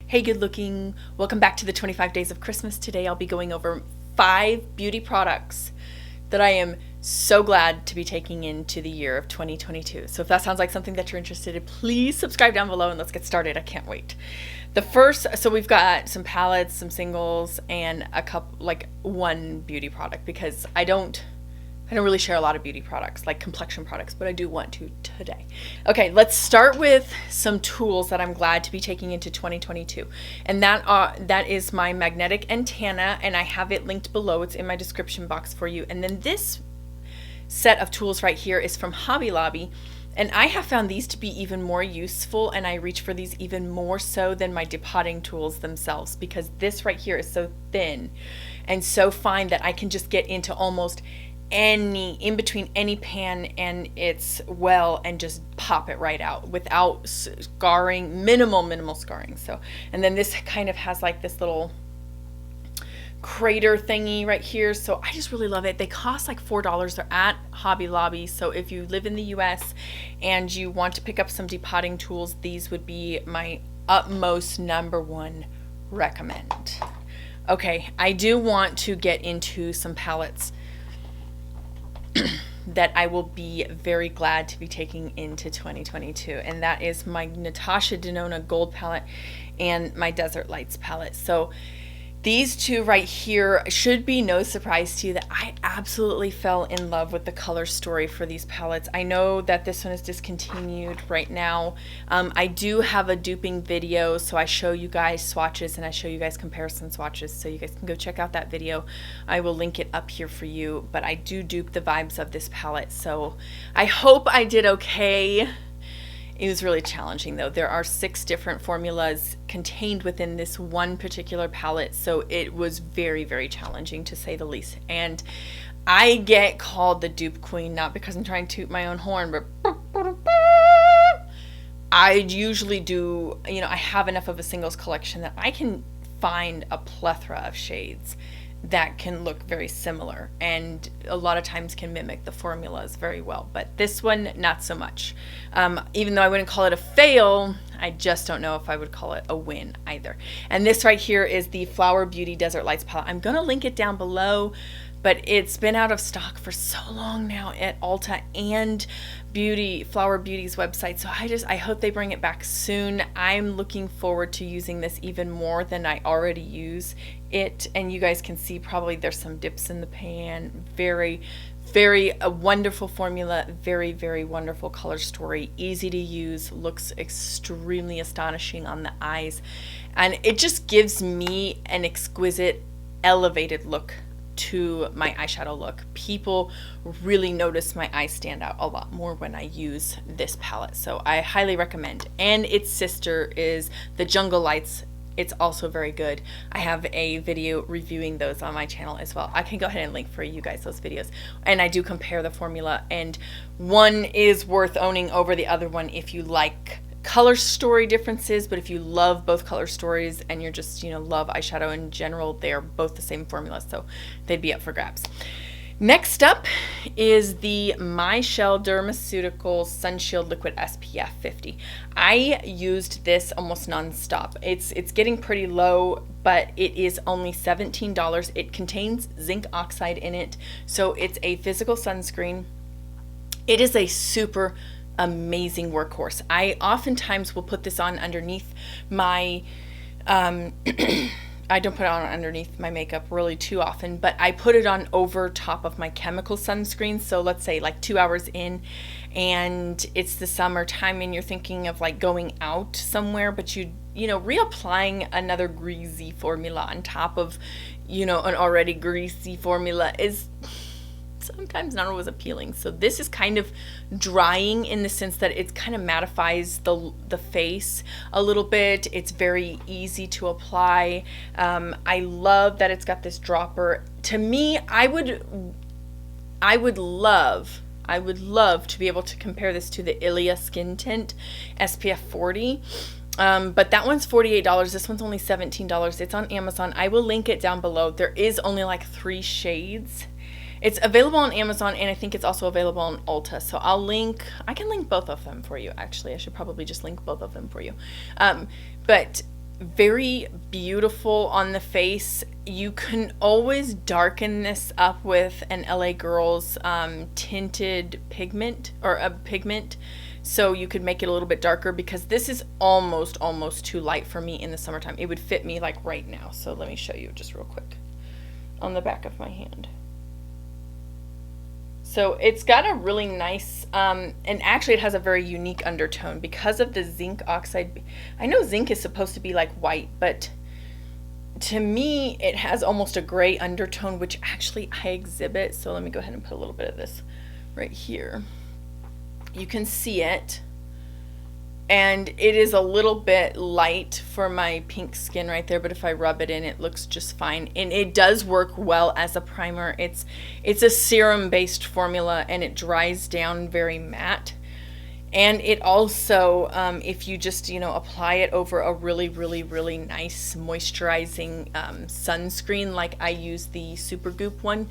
Hey good looking, welcome back to the 25 Days of Christmas. Today I'll be going over 5 beauty products that I am so glad to be taking into the year of 2022. So if that sounds like something that you're interested in, please subscribe down below and let's get started. I can't wait. The first, so we've got some palettes, some singles, and a couple, like one beauty product, because I don't really share a lot of beauty products, like complexion products, but I do want to today. Okay, let's start with some tools that I'm glad to be taking into 2022. And that is my magnetic antenna, and I have it linked below. It's in my description box for you. And then this set of tools right here is from Hobby Lobby. And I have found these to be even more useful, and I reach for these even more so than my depotting tools themselves, because this right here is so thin and so fine that I can just get into almost in between any pan and its well and just pop it right out without scarring, minimal scarring. So, and then this kind of has like this little crater thingy right here, so I just really love it. They cost like $4. They're at Hobby Lobby, so if you live in the US and you want to pick up some depotting tools, these would be my utmost #1 recommend. Okay, I do want to get into some palettes that I will be very glad to be taking into 2022, and that is my Natasha Denona Gold palette and my Desert Lights palette. So these two right here should be no surprise to you that I absolutely fell in love with the color story for these palettes. I know that this one is discontinued right now. I do have a duping video, so I show you guys swatches and I show you guys comparison swatches, so you guys can go check out that video. I will link it up here for you, but I do dupe the vibes of this palette, so I hope I did okay. It was really challenging though. There are 6 different formulas contained within this one particular palette, so it was very challenging to say the least. And I get called the dupe queen, not because I'm trying to toot my own horn, but I usually do, you know, I have enough of a singles collection that I can find a plethora of shades that can look very similar and a lot of times can mimic the formulas very well, but this one not so much. Even though I wouldn't call it a fail, I just don't know if I would call it a win either. And this right here is the Flower Beauty Desert Lights palette. I'm gonna link it down below, but it's been out of stock for so long now at Ulta and Flower Beauty's website, so I hope they bring it back soon. I'm looking forward to using this even more than I already use it, and you guys can see probably there's some dips in the pan. Very a wonderful formula, very wonderful color story, easy to use, looks extremely astonishing on the eyes, and it just gives me an exquisite elevated look to my eyeshadow look. People really notice my eyes stand out a lot more when I use this palette, so I highly recommend. And its sister is the Jungle Lights. It's also very good. I have a video reviewing those on my channel as well. I can go ahead and link for you guys those videos, and I do compare the formula, and one is worth owning over the other one if you like color story differences, but if you love both color stories and you're just, you know, love eyeshadow in general, they're both the same formula, so they'd be up for grabs. Next up is the Myshell Dermaceutical Sunshield Liquid SPF 50. I used this almost non-stop. It's getting pretty low, but it is only $17. It contains zinc oxide in it, so it's a physical sunscreen. It is a super amazing workhorse. I oftentimes will put this on underneath my I don't put it on underneath my makeup really too often, but I put it on over top of my chemical sunscreen. So let's say like 2 hours in and it's the summertime and you're thinking of like going out somewhere, but you know, reapplying another greasy formula on top of, you know, an already greasy formula is sometimes not always appealing. So this is kind of drying in the sense that it kind of mattifies the face a little bit. It's very easy to apply. I love that it's got this dropper. To me, I would love to be able to compare this to the Ilia Skin Tint SPF 40. But that one's $48. This one's only $17. It's on Amazon. I will link it down below. There is only like 3 shades. It's available on Amazon, and I think it's also available on Ulta. So I can link both of them for you. Actually, I should probably just link both of them for you. But very beautiful on the face. You can always darken this up with an LA Girls tinted pigment, or a pigment, so you could make it a little bit darker, because this is almost too light for me in the summertime. It would fit me like right now. So let me show you just real quick on the back of my hand. So it's got a really nice, and actually it has a very unique undertone because of the zinc oxide. I know zinc is supposed to be like white, but to me it has almost a gray undertone, which actually I exhibit. So let me go ahead and put a little bit of this right here. You can see it. And it is a little bit light for my pink skin right there, but if I rub it in, it looks just fine. And it does work well as a primer. It's a serum-based formula, and it dries down very matte. And it also, if you just, apply it over a really nice moisturizing sunscreen, like I use the Supergoop one,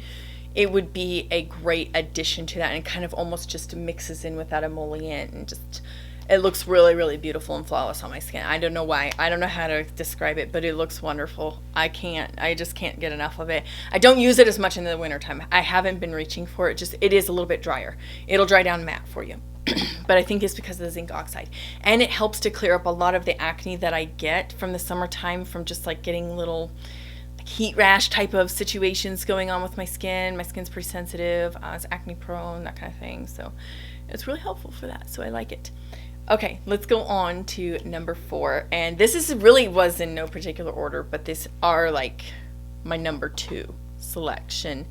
it would be a great addition to that, and it kind of almost just mixes in with that emollient, and just... it looks really beautiful and flawless on my skin. I don't know why. I don't know how to describe it, but it looks wonderful. I just can't get enough of it. I don't use it as much in the wintertime. I haven't been reaching for it. It is a little bit drier. It'll dry down matte for you. But I think it's because of the zinc oxide. And it helps to clear up a lot of the acne that I get from the summertime, from just like getting little heat rash type of situations going on with my skin. My skin's pretty sensitive. It's acne prone, that kind of thing. So it's really helpful for that. So I like it. Okay, let's go on to number 4. And this was in no particular order, but these are like my number 2 selection.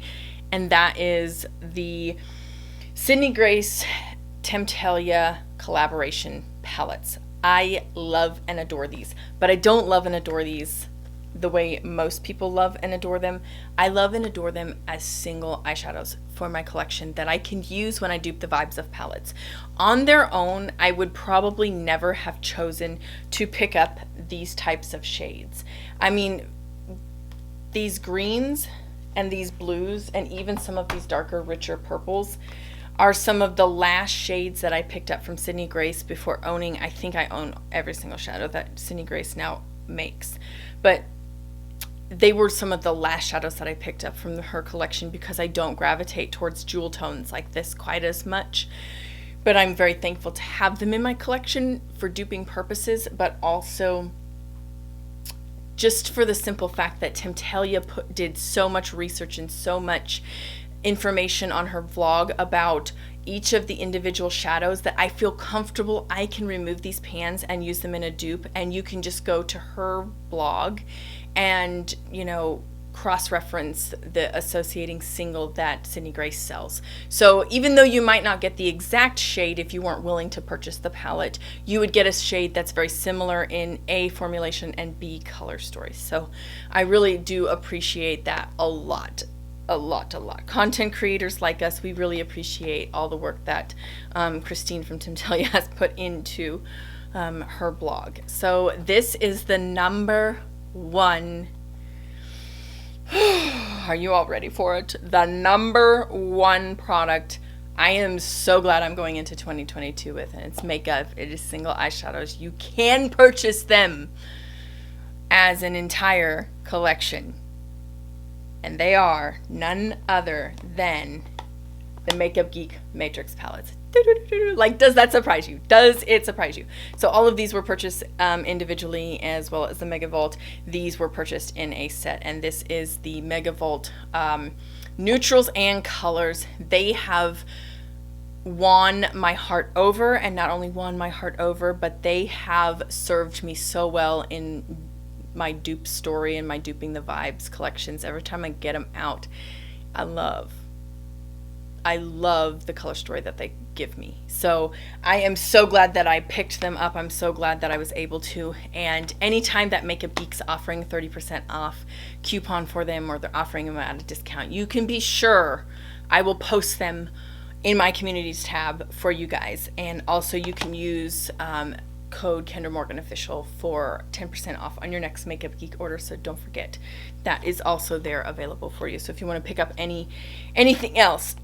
And that is the Sydney Grace Temptalia collaboration palettes. I love and adore these, but I don't love and adore these the way most people love and adore them. I love and adore them as single eyeshadows for my collection that I can use when I dupe the Vibes of palettes. On their own, I would probably never have chosen to pick up these types of shades. I mean, these greens and these blues and even some of these darker, richer purples are some of the last shades that I picked up from Sydney Grace before owning, I think I own every single shadow that Sydney Grace now makes. But they were some of the last shadows that I picked up from her collection, because I don't gravitate towards jewel tones like this quite as much. But I'm very thankful to have them in my collection for duping purposes, but also just for the simple fact that Temptalia did so much research and so much information on her vlog about each of the individual shadows that I feel comfortable I can remove these pans and use them in a dupe, and you can just go to her blog and cross-reference the associating single that Sydney Grace sells. So even though you might not get the exact shade if you weren't willing to purchase the palette, you would get a shade that's very similar in A, formulation, and B, color story. So I really do appreciate that a lot. Content creators like us, we really appreciate all the work that Christine from Temptalia has put into her blog. So this is the number 1. Are you all ready for it? The number 1 product. I am so glad I'm going into 2022 with it. It's makeup. It is single eyeshadows. You can purchase them as an entire collection. And they are none other than the Makeup Geek Matrix palettes. Like, does that surprise you? Does it surprise you? So all of these were purchased individually, as well as the Mega Vault. These were purchased in a set, and this is the Mega Vault neutrals and colors. They have won my heart over, and not only won my heart over, but they have served me so well in my dupe story and my Duping the Vibes collections. Every time I get them out, I love the color story that they give me. So I am so glad that I picked them up. I'm so glad that I was able to. And anytime that Makeup Geek's offering 30% off coupon for them, or they're offering them at a discount, you can be sure I will post them in my communities tab for you guys. And also you can use code Kendra Morgan Official for 10% off on your next Makeup Geek order. So don't forget, that is also there available for you. So if you want to pick up anything else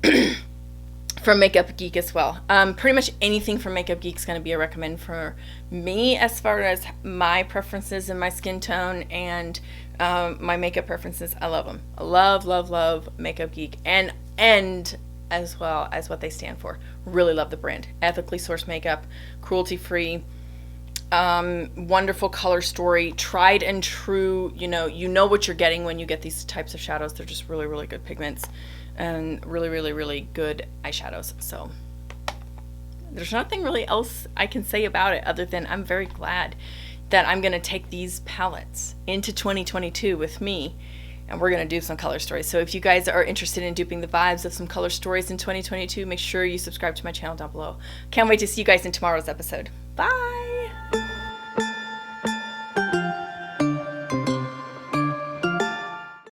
from Makeup Geek as well. Pretty much anything from Makeup Geek is going to be a recommend for me as far as my preferences and my skin tone and my makeup preferences. I love them. I love Makeup Geek and as well as what they stand for. Really love the brand. Ethically sourced makeup, cruelty-free, wonderful color story, tried and true. You know what you're getting when you get these types of shadows. They're just really, really good pigments and really, really, really good eyeshadows. So there's nothing really else I can say about it other than I'm very glad that I'm going to take these palettes into 2022 with me, and we're going to do some color stories. So if you guys are interested in duping the vibes of some color stories in 2022, make sure you subscribe to my channel down below. Can't wait to see you guys in tomorrow's episode. Bye!